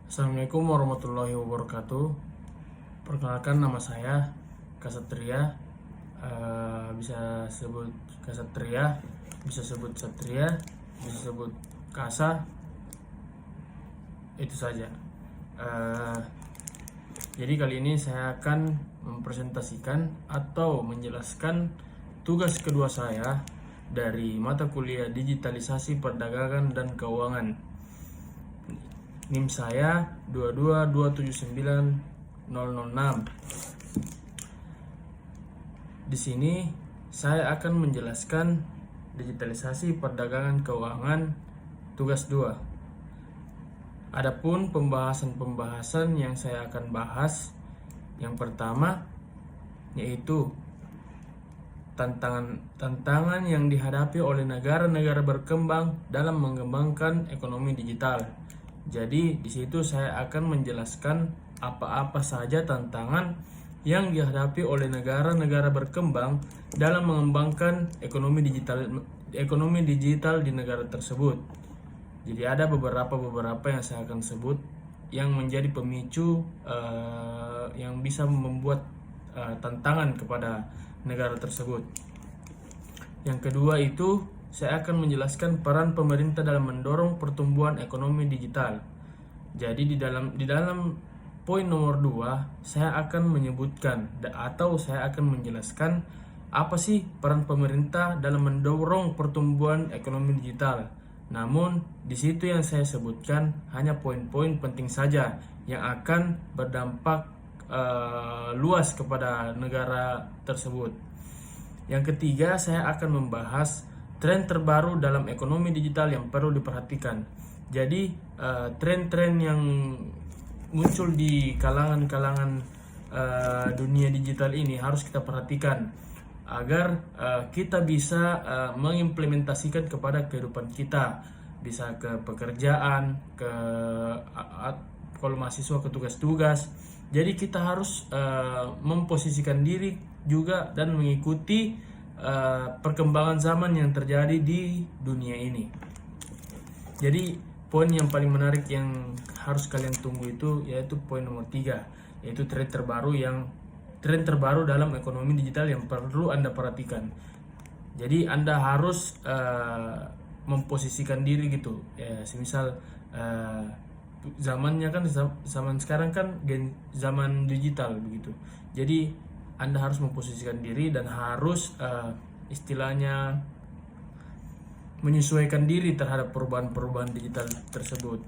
Assalamualaikum warahmatullahi wabarakatuh. Perkenalkan, nama saya Kasatria. Bisa sebut Kasatria, bisa sebut Satria, bisa sebut Kasa. Itu saja. Jadi kali ini saya akan mempresentasikan atau menjelaskan tugas kedua saya dari mata kuliah Digitalisasi Perdagangan dan Keuangan. NIM saya 222790006. Di sini saya akan menjelaskan digitalisasi perdagangan keuangan tugas 2. Adapun pembahasan-pembahasan yang saya akan bahas, yang pertama yaitu tantangan yang dihadapi oleh negara-negara berkembang dalam mengembangkan ekonomi digital. Jadi di situ saya akan menjelaskan apa-apa saja tantangan yang dihadapi oleh negara-negara berkembang dalam mengembangkan ekonomi digital di negara tersebut. Jadi ada beberapa yang saya akan sebut yang menjadi pemicu yang bisa membuat tantangan kepada negara tersebut. Yang kedua itu saya akan menjelaskan peran pemerintah dalam mendorong pertumbuhan ekonomi digital. Jadi di dalam poin nomor 2 saya akan menyebutkan atau saya akan menjelaskan apa sih peran pemerintah dalam mendorong pertumbuhan ekonomi digital. Namun di situ yang saya sebutkan hanya poin-poin penting saja yang akan berdampak luas kepada negara tersebut. Yang ketiga, saya akan membahas tren terbaru dalam ekonomi digital yang perlu diperhatikan. Jadi tren-tren yang muncul di kalangan dunia digital ini harus kita perhatikan agar kita bisa mengimplementasikan kepada kehidupan kita, bisa ke pekerjaan, kalau mahasiswa ke tugas-tugas. Jadi kita harus memposisikan diri juga dan mengikuti perkembangan zaman yang terjadi di dunia ini. Jadi poin yang paling menarik yang harus kalian tunggu itu yaitu poin nomor 3, yaitu tren terbaru dalam ekonomi digital yang perlu Anda perhatikan. Jadi Anda harus memposisikan diri gitu. Ya, semisal zamannya kan zaman sekarang kan zaman digital begitu. Jadi Anda harus memposisikan diri dan harus istilahnya menyesuaikan diri terhadap perubahan-perubahan digital tersebut.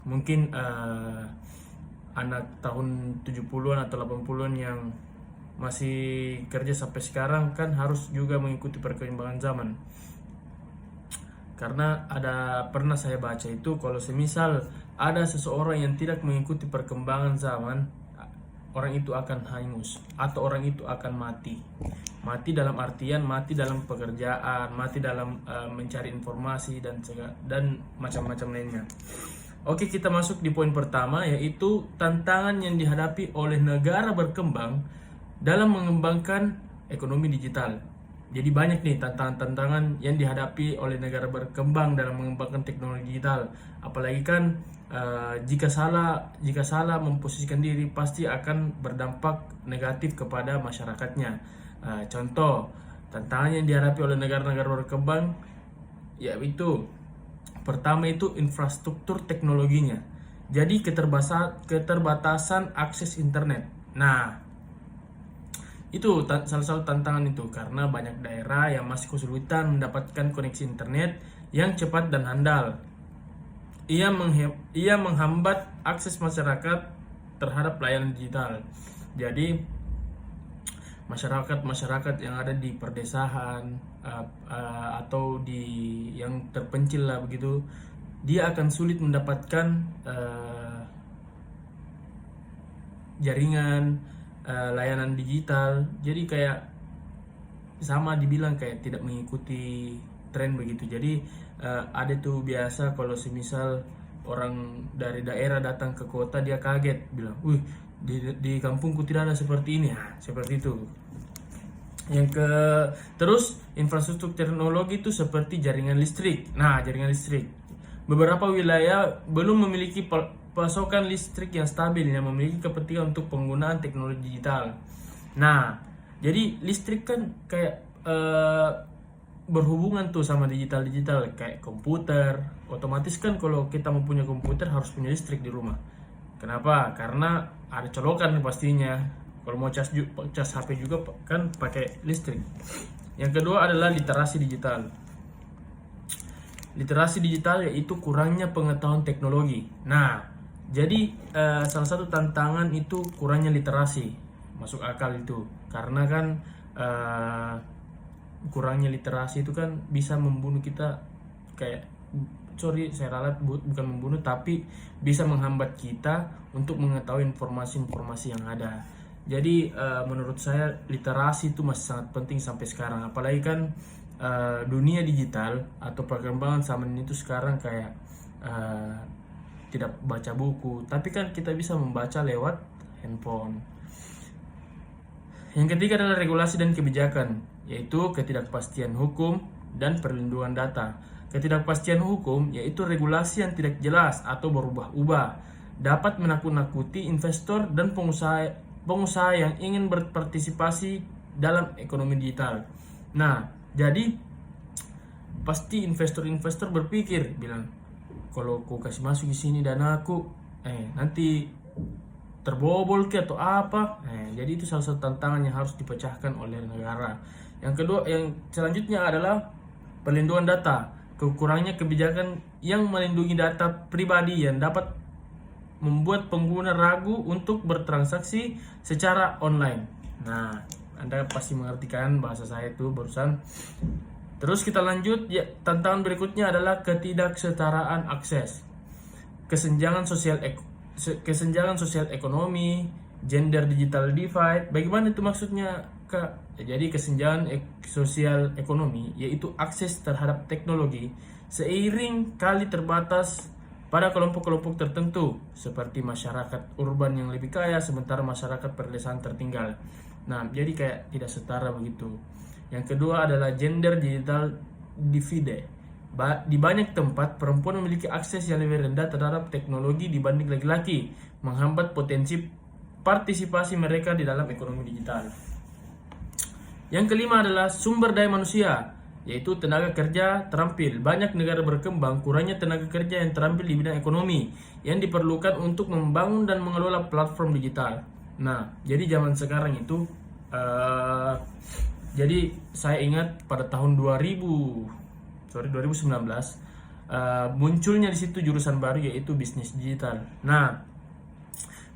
Mungkin anak tahun 70-an atau 80-an yang masih kerja sampai sekarang kan harus juga mengikuti perkembangan zaman. Karena pernah saya baca itu kalau semisal ada seseorang yang tidak mengikuti perkembangan zaman, orang itu akan hangus atau orang itu akan mati. Mati dalam artian mati dalam pekerjaan, mati dalam mencari informasi dan macam-macam lainnya. Oke, kita masuk di poin pertama, yaitu tantangan yang dihadapi oleh negara berkembang dalam mengembangkan ekonomi digital. Jadi banyak nih tantangan-tantangan yang dihadapi oleh negara berkembang dalam mengembangkan teknologi digital. Apalagi kan jika salah memposisikan diri pasti akan berdampak negatif kepada masyarakatnya. Contoh tantangan yang dihadapi oleh negara-negara berkembang yaitu pertama itu infrastruktur teknologinya. Jadi keterbatasan akses internet. Nah, itu salah satu tantangan itu karena banyak daerah yang masih kesulitan mendapatkan koneksi internet yang cepat dan handal. Ia menghambat akses masyarakat terhadap layanan digital. Jadi masyarakat yang ada di perdesaan atau di yang terpencil lah begitu, dia akan sulit mendapatkan jaringan layanan digital. Jadi kayak sama dibilang kayak tidak mengikuti tren begitu. Jadi ada tuh biasa kalau semisal orang dari daerah datang ke kota dia kaget bilang, "Wih, di kampungku tidak ada seperti ini." Seperti itu. Terus infrastruktur teknologi itu seperti jaringan listrik. Nah, jaringan listrik beberapa wilayah belum memiliki pasokan listrik yang stabil yang memiliki kepentingan untuk penggunaan teknologi digital. Nah, jadi listrik kan kayak berhubungan tuh sama digital kayak komputer. Otomatis kan kalau kita mau punya komputer harus punya listrik di rumah. Kenapa? Karena ada colokan pastinya. Kalau mau cas HP juga kan pakai listrik. Yang kedua adalah literasi digital. Literasi digital yaitu kurangnya pengetahuan teknologi. Nah, jadi salah satu tantangan itu kurangnya literasi. Masuk akal itu. Karena kan kurangnya literasi itu kan bisa membunuh kita, kayak saya ralat bukan membunuh tapi bisa menghambat kita untuk mengetahui informasi-informasi yang ada. Jadi menurut saya literasi itu masih sangat penting sampai sekarang, apalagi kan dunia digital atau perkembangan zaman ini tuh sekarang kayak tidak baca buku, tapi kan kita bisa membaca lewat handphone. Yang ketiga adalah regulasi dan kebijakan, yaitu ketidakpastian hukum dan perlindungan data. Ketidakpastian hukum yaitu regulasi yang tidak jelas atau berubah-ubah, dapat menakut-nakuti investor dan pengusaha yang ingin berpartisipasi dalam ekonomi digital. Nah, jadi pasti investor-investor berpikir bilang, kalau aku kasih masuk di sini dana aku, nanti terbobol ke atau apa. Jadi itu salah satu tantangan yang harus dipecahkan oleh negara. Yang kedua, yang selanjutnya adalah perlindungan data. Kekurangnya kebijakan yang melindungi data pribadi yang dapat membuat pengguna ragu untuk bertransaksi secara online. Nah, Anda pasti mengerti kan bahasa saya itu barusan. Terus kita lanjut, ya, tantangan berikutnya adalah ketidaksetaraan akses. Kesenjangan sosial ekonomi, gender digital divide. Bagaimana itu maksudnya, Kak? Jadi kesenjangan sosial ekonomi yaitu akses terhadap teknologi seiring kali terbatas pada kelompok-kelompok tertentu seperti masyarakat urban yang lebih kaya sementara masyarakat pedesaan tertinggal. Nah, jadi kayak tidak setara begitu. Yang kedua adalah gender digital divide. Di banyak tempat, perempuan memiliki akses yang lebih rendah terhadap teknologi dibanding laki-laki, menghambat potensi partisipasi mereka di dalam ekonomi digital. Yang kelima adalah sumber daya manusia, yaitu tenaga kerja terampil. Banyak negara berkembang, kurangnya tenaga kerja yang terampil di bidang ekonomi yang diperlukan untuk membangun dan mengelola platform digital. Nah, jadi zaman sekarang itu, jadi saya ingat pada tahun 2019 munculnya di situ jurusan baru yaitu bisnis digital. Nah,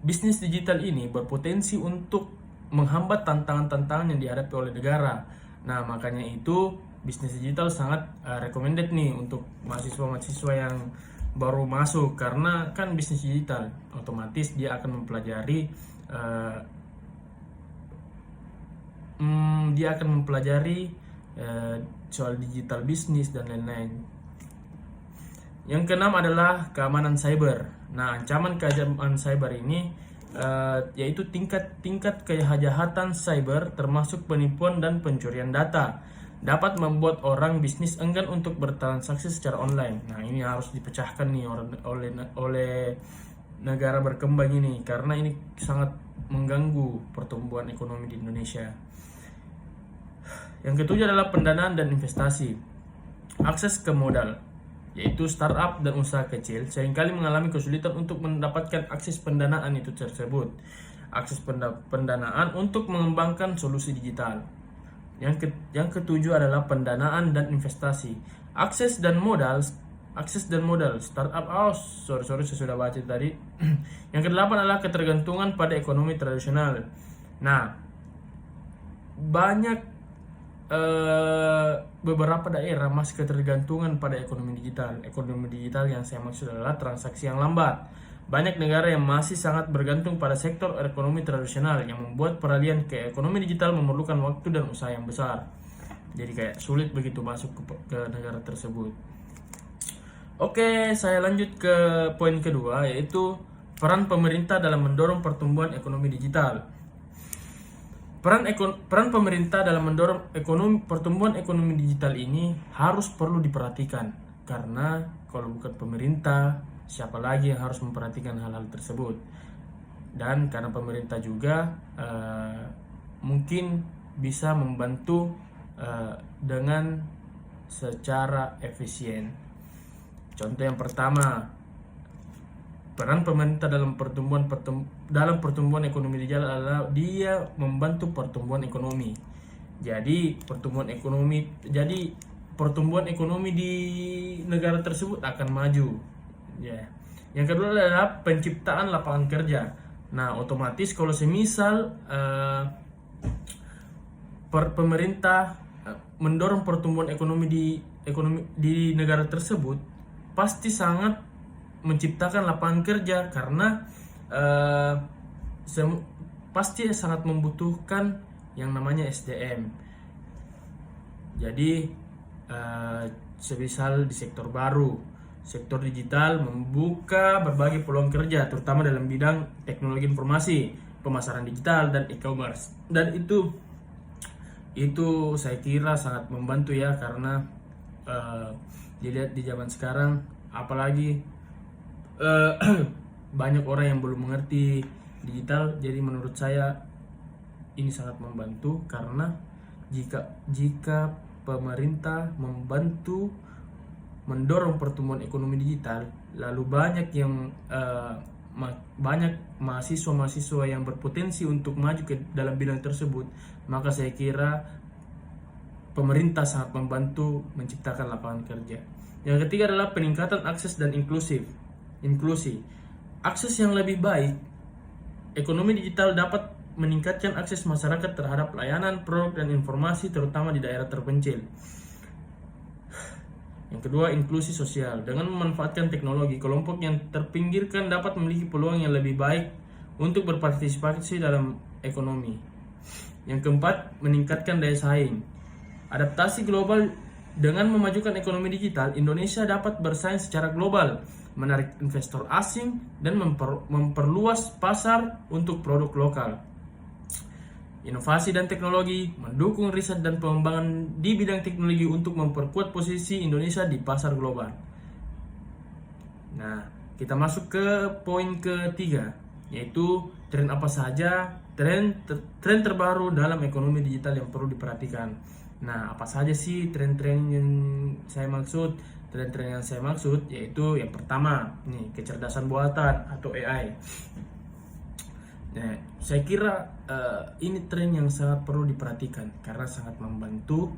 bisnis digital ini berpotensi untuk menghambat tantangan-tantangan yang dihadapi oleh negara. Nah, makanya itu bisnis digital sangat recommended nih untuk mahasiswa-mahasiswa yang baru masuk, karena kan bisnis digital otomatis dia akan mempelajari soal digital bisnis dan lain-lain. Yang keenam adalah keamanan cyber. Nah, ancaman keamanan cyber ini yaitu tingkat kejahatan cyber termasuk penipuan dan pencurian data dapat membuat orang bisnis enggan untuk bertransaksi secara online. Nah, ini harus dipecahkan nih oleh negara berkembang ini, karena ini sangat mengganggu pertumbuhan ekonomi di Indonesia. Yang ketujuh adalah pendanaan dan investasi. Akses ke modal, yaitu startup dan usaha kecil seringkali mengalami kesulitan untuk mendapatkan akses pendanaan itu tersebut. Akses pendanaan untuk mengembangkan solusi digital. Yang ketujuh adalah pendanaan dan investasi. Akses dan modal startup. Sorry saya sudah baca tadi. Yang kedelapan adalah ketergantungan pada ekonomi tradisional. Nah, banyak beberapa daerah masih ketergantungan pada ekonomi digital. Ekonomi digital yang saya maksud adalah transaksi yang lambat. Banyak negara yang masih sangat bergantung pada sektor ekonomi tradisional yang membuat peralihan ke ekonomi digital memerlukan waktu dan usaha yang besar. Jadi kayak sulit begitu masuk ke negara tersebut. Oke, saya lanjut ke poin kedua, yaitu peran pemerintah dalam mendorong pertumbuhan ekonomi digital. Peran pemerintah dalam mendorong pertumbuhan ekonomi digital ini harus perlu diperhatikan. karena kalau bukan pemerintah, siapa lagi yang harus memperhatikan hal-hal tersebut? Dan karena pemerintah juga mungkin bisa membantu dengan secara efisien. Contoh yang pertama, peran pemerintah dalam pertumbuhan ekonomi digital adalah dia membantu pertumbuhan ekonomi. Jadi pertumbuhan ekonomi di negara tersebut akan maju. Ya. Yang kedua adalah penciptaan lapangan kerja. Nah, otomatis kalau semisal pemerintah mendorong pertumbuhan ekonomi di negara tersebut, pasti sangat menciptakan lapangan kerja karena pasti sangat membutuhkan yang namanya SDM. Jadi semisal di sektor baru, sektor digital membuka berbagai peluang kerja, terutama dalam bidang teknologi informasi, pemasaran digital dan e-commerce. Dan itu saya kira sangat membantu ya, karena dilihat di zaman sekarang, apalagi banyak orang yang belum mengerti digital. Jadi menurut saya ini sangat membantu, karena jika pemerintah membantu mendorong pertumbuhan ekonomi digital, lalu banyak mahasiswa yang berpotensi untuk maju ke dalam bidang tersebut, maka saya kira pemerintah sangat membantu menciptakan lapangan kerja. Yang ketiga adalah peningkatan akses dan inklusi. Akses yang lebih baik, ekonomi digital dapat meningkatkan akses masyarakat terhadap layanan, produk, dan informasi, terutama di daerah terpencil. Yang kedua, inklusi sosial. Dengan memanfaatkan teknologi, kelompok yang terpinggirkan dapat memiliki peluang yang lebih baik untuk berpartisipasi dalam ekonomi. Yang keempat, meningkatkan daya saing. Adaptasi global. Dengan memajukan ekonomi digital, Indonesia dapat bersaing secara global, menarik investor asing, dan memperluas pasar untuk produk lokal. Inovasi dan teknologi, mendukung riset dan pengembangan di bidang teknologi untuk memperkuat posisi Indonesia di pasar global. Nah, kita masuk ke poin ketiga, yaitu tren apa saja, tren terbaru dalam ekonomi digital yang perlu diperhatikan. Nah, apa saja sih tren-tren yang saya maksud? Tren-tren yang saya maksud yaitu yang pertama, nih, kecerdasan buatan atau AI. Nah, saya kira ini tren yang sangat perlu diperhatikan karena sangat membantu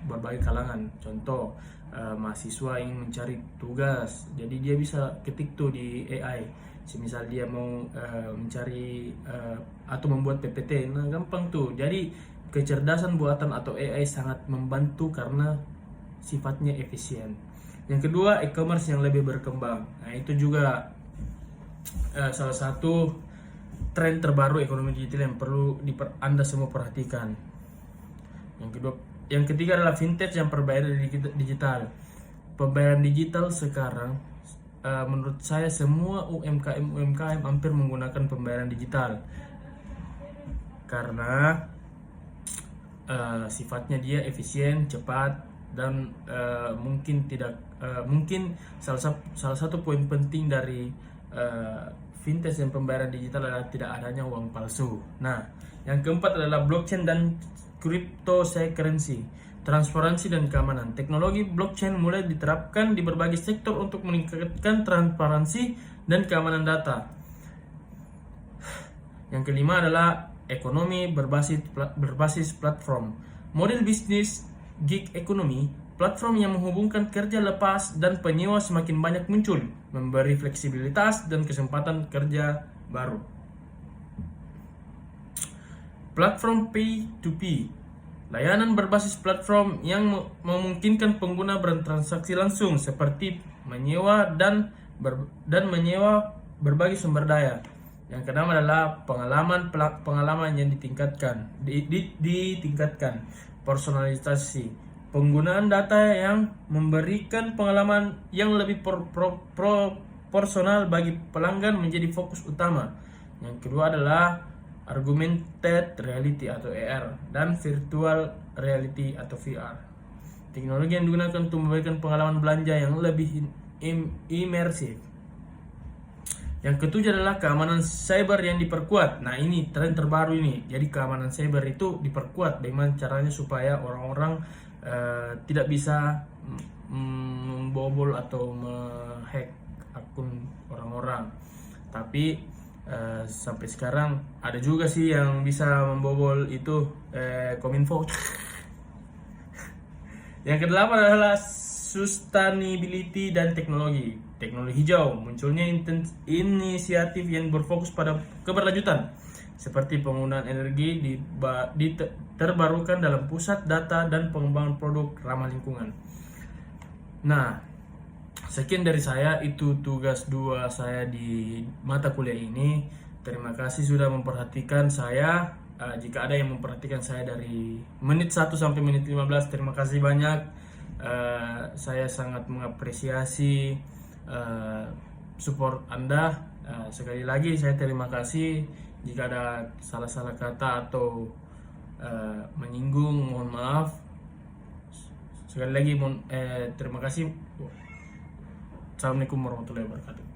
berbagai kalangan. Contoh, mahasiswa yang mencari tugas, jadi dia bisa ketik tuh di AI. Semisal dia mau mencari atau membuat PPT, nah gampang tuh. Jadi kecerdasan buatan atau AI sangat membantu karena sifatnya efisien. Yang kedua, e-commerce yang lebih berkembang. Nah, itu juga salah satu tren terbaru ekonomi digital yang perlu Anda semua perhatikan. Yang ketiga adalah fintech yang pembayaran digital. Pembayaran digital sekarang menurut saya semua UMKM hampir menggunakan pembayaran digital karena sifatnya dia efisien, cepat, dan mungkin salah satu poin penting dari fintech dan pembayaran digital adalah tidak adanya uang palsu. Nah, yang keempat adalah blockchain dan cryptocurrency, transparansi dan keamanan. Teknologi blockchain mulai diterapkan di berbagai sektor untuk meningkatkan transparansi dan keamanan data. Yang kelima adalah ekonomi berbasis platform. Model bisnis gig economy, platform yang menghubungkan kerja lepas dan penyewa semakin banyak muncul, memberi fleksibilitas dan kesempatan kerja baru. Platform P2P, layanan berbasis platform yang memungkinkan pengguna bertransaksi langsung seperti menyewa dan menyewa berbagai sumber daya. Yang keenam adalah pengalaman yang ditingkatkan, personalisasi, penggunaan data yang memberikan pengalaman yang lebih proporsional bagi pelanggan menjadi fokus utama. Yang kedua adalah augmented reality atau AR dan virtual reality atau VR. Teknologi yang digunakan untuk memberikan pengalaman belanja yang lebih imersif. Yang ketujuh adalah keamanan cyber yang diperkuat. Nah, ini tren terbaru ini. Jadi keamanan cyber itu diperkuat. Bagaimana caranya supaya orang-orang tidak bisa membobol atau menghack akun orang-orang. Tapi sampai sekarang ada juga sih yang bisa membobol itu Kominfo. Yang kedelapan adalah sustainability dan teknologi. Teknologi hijau, munculnya inisiatif yang berfokus pada keberlanjutan, seperti penggunaan energi terbarukan dalam pusat data dan pengembangan produk ramah lingkungan. Nah, sekian dari saya, itu tugas 2 saya di mata kuliah ini. Terima kasih sudah memperhatikan saya. Jika ada yang memperhatikan saya dari menit 1 sampai menit 15, terima kasih banyak. Saya sangat mengapresiasi support Anda. Sekali lagi saya terima kasih. Jika ada salah-salah kata atau menyinggung, mohon maaf. Sekali lagi terima kasih. Assalamualaikum warahmatullahi wabarakatuh.